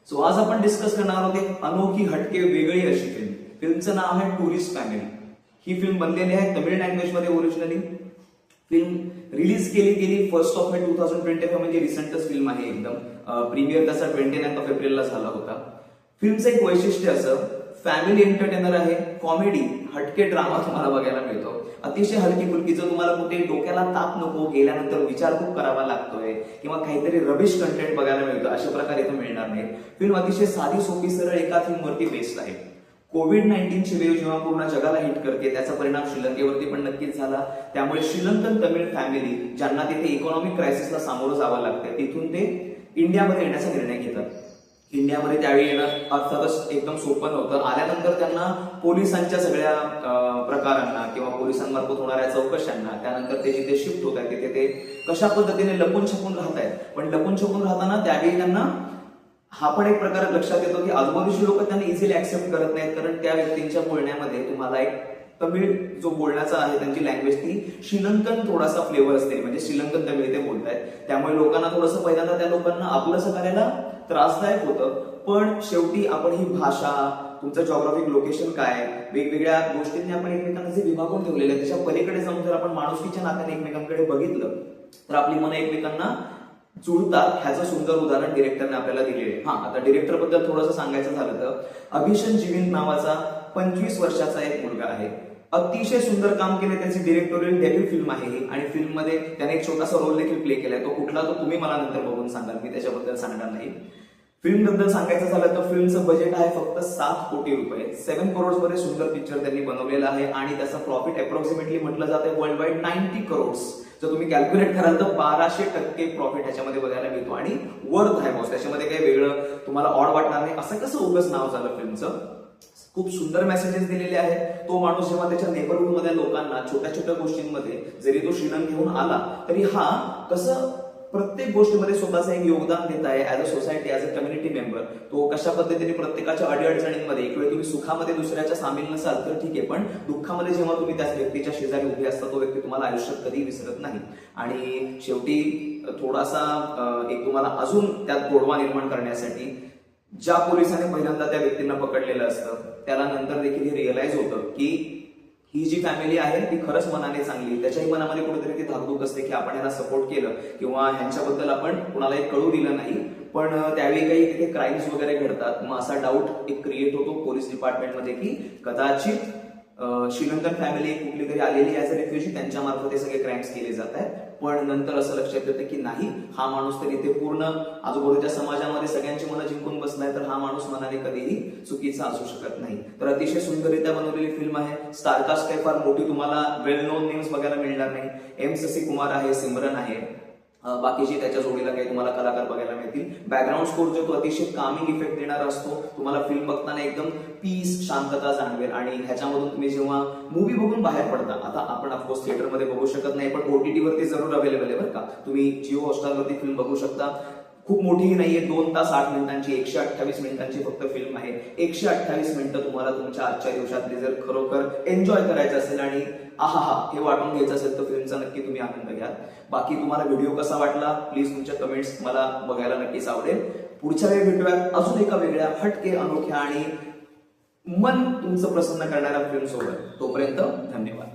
So आज आपण discuss करणार आहोत एक अनोखी हटके वेगळी अशी फिल्म. फिल्मचं नाव आहे टुरिस्ट फॅमिली. ही फिल्म बनलेली आहे तमिळ लँग्वेज मध्ये ओरिजिनली. फिल्म रिलीज केली गेली 1 मे 2025 म्हणजे रिसेंटच फिल्म आहे एकदम. प्रीमियर त्याचा 29 एप्रिलला झाला होता. फिल्मचं एक वैशिष्ट्य असं फॅमिली एंटरटेनर आहे, कॉमेडी हटके ड्रामा तुम्हाला बघायला मिळतो. अतिशय हलकी फुलकी, जर तुम्हाला कुठे डोक्याला ताप नको, गेल्यानंतर विचार खूप करावा लागतोय किंवा काहीतरी रबिश कंटेंट बघायला मिळतं अशा प्रकारे इथं मिळणार नाही. फिल्म अतिशय साधी सोपी सरळ एका थीमवरती बेस्ड आहे. कोविड-19 ची वेव्ह जेव्हा पूर्ण जगाला हिट करते त्याचा परिणाम श्रीलंकेवरती पण नक्कीच झाला. त्यामुळे श्रीलंकन तमिळ फॅमिली ज्यांना तिथे इकॉनॉमिक क्रायसिसला सामोरं जावं लागतं तिथून ते इंडियामध्ये येण्याचा निर्णय घेतात. इंडियामध्ये त्यावेळी येणं अर्थातच एकदम सोपं नव्हतं. आल्यानंतर त्यांना पोलिसांच्या सगळ्या प्रकारांना किंवा पोलिसांमार्फत होणाऱ्या चौकशांना, त्यानंतर ते जिथे शिफ्ट होत आहेत तिथे ते कशा पद्धतीने लपून छपून राहत आहेत. पण लपून छपून राहताना त्यावेळी त्यांना हा पण एक प्रकार लक्षात येतो की आजूबाजूची लोक त्यांना इझिली ऍक्सेप्ट करत नाहीत, कारण त्या व्यक्तींच्या बोलण्यामध्ये तुम्हाला एक तमिळ जो बोलण्याचा आहे त्यांची लँग्वेज ती श्रीलंकन थोडासा फ्लेवर असते, म्हणजे श्रीलंकन तमिळ ते बोलतायत. त्यामुळे लोकांना थोडंसं पहिल्यांदा त्या लोकांना आपलंसं करायला त्रासदायक होतं. पण शेवटी आपण ही भाषा, तुमचं जॉग्राफिक लोकेशन काय, वेगवेगळ्या गोष्टींनी आपण एकमेकांना जे विभागून ठेवलेले आहे त्याच्या पलीकडे जाऊन जर आपण माणुसकीच्या नात्याने एकमेकांकडे बघितलं तर आपली मनं एकमेकांना जुळतात. ह्याचं सुंदर उदाहरण डिरेक्टरने आपल्याला दिलेले. आता डिरेक्टर बद्दल थोडंसं सांगायचं झालं तर अभिषण जिविन नावाचा 25 वर्षाचा एक मुलगा आहे. अतिशय सुंदर काम केले. त्याची डिरेक्टोरियल डेब्यू फिल्म आहे ही, आणि फिल्ममध्ये त्याने एक छोटासा रोल देखील प्ले केलाय. तो कुठला तो तुम्ही मला नंतर बघून सांगाल, मी त्याच्याबद्दल सांगणार नाही. फिल्म बद्दल सांगायचं झालं तर फिल्मचं बजेट आहे फक्त 7 कोटी रुपये. 7 करोड मध्ये सुंदर पिक्चर त्यांनी बनवलेला आहे आणि त्याचा प्रॉफिट अप्रॉक्सिमेटली म्हटलं जाते वर्ल्ड वाईड 90 करोड. जर तुम्ही कॅल्क्युलेट कराल तर 1200% प्रॉफिट ह्याच्यामध्ये बघायला मिळतो आणि वर्थ आहे बॉस. त्याच्यामध्ये काही वेगळं तुम्हाला ऑड वाटणार नाही. असं कसं उगाच नाव झालं फिल्मचं. खूप सुंदर मेसेजेस दिलेले आहेत. तो माणूस जेव्हा त्याच्या नेबरहुड मध्ये लोकांना छोट्या छोट्या गोष्टींमध्ये, जरी तो श्रीलंकेहून आला तरी हा कसं प्रत्येक गोष्टीमध्ये स्वतःचं एक योगदान देत आहे as a society, as a community member. तो कशा पद्धतीने प्रत्येकाच्या अडीअडचणींमध्ये, एक वेळ तुम्ही सुखामध्ये दुसऱ्याच्या सामील नसाल तर ठीक आहे, पण दुःखामध्ये जेव्हा तुम्ही त्याच व्यक्तीच्या शेजारी उभे असता तो व्यक्ती तुम्हाला आयुष्यात कधी विसरत नाही. आणि शेवटी थोडासा एक तुम्हाला अजून त्यात गोडवा निर्माण करण्यासाठी ज्या पोलिसांनी पहिल्यांदा त्या व्यक्तींना पकडलेलं असतं त्याला नंतर देखील हे रिअलाइज होतं की ही जी फॅमिली आहे ती खरंच मनाने चांगली. त्याच्याही मनामध्ये कुठेतरी ती धाकधूक असते की आपण यांना सपोर्ट केलं किंवा ह्यांच्याबद्दल आपण कुणालाही कळू दिलं नाही, पण त्यावेळी काही तिथे क्राईम्स वगैरे घडतात. मग असा डाऊट एक क्रिएट होतो पोलीस डिपार्टमेंटमध्ये की कदाचित श्रीलंकन फॅमिली कुठली तरी आलेली ऍज अ रेफ्युजी, त्यांच्या मार्फत हे सगळे क्राईम्स केले जात आहेत. पण नंतर असं लक्षात येतं की नाही, हा माणूस तर इथे पूर्ण आजूबाजूच्या समाजामध्ये सगळ्यांची मनं जिंकून बसलाय, तर हा माणूस मनाने कधीही चुकीचा असू शकत नाही. तर अतिशय सुंदररित्या बनवलेली फिल्म आहे. स्टारकास्ट काही फार मोठी तुम्हाला वेल नोन नेम्स बघायला मिळणार नाही. एम शशी कुमार आहे, सिमरन आहे, बाकीची त्याच्या जोडीला काही तुम्हाला कलाकार बघायला मिळतील. बॅकग्राऊंड स्कोर जो तो अतिशय कामिंग इफेक्ट देणारा असतो. तुम्हाला फिल्म बघताना एकदम पीस, शांतता जाणवेल. आणि ह्याच्यामधून तुम्ही जेव्हा मूवी बघून बाहेर पडता, आता आपण ऑफकोर्स थिएटरमध्ये बघू शकत नाही, पण OTT वरती जरूर अवेलेबल आहे बरं का. तुम्ही जिओ हॉटस्टारवरती फिल्म बघू शकता. खूप मोठीही नाहीये, 2 तास 8 मिनिटांची, 128 मिनिटांची फक्त फिल्म आहे. 128 मिनिटं तुम्हाला तुमच्या आजच्या दिवसातली जर खरोखर एन्जॉय करायचं असेल आणि आहा हे वाटून घ्यायचं असेल तर फिल्मचा नक्की तुम्ही आनंद घ्या. बाकी तुम्हाला व्हिडिओ कसा वाटला प्लीज तुमच्या कमेंट्स मला बघायला नक्कीच आवडेल. पुढच्या वेळी भेटूयात अजून एका वेगळ्या हटके, अनोख्या आणि मन तुमचं प्रसन्न करणाऱ्या फिल्म सोबत. तोपर्यंत धन्यवाद.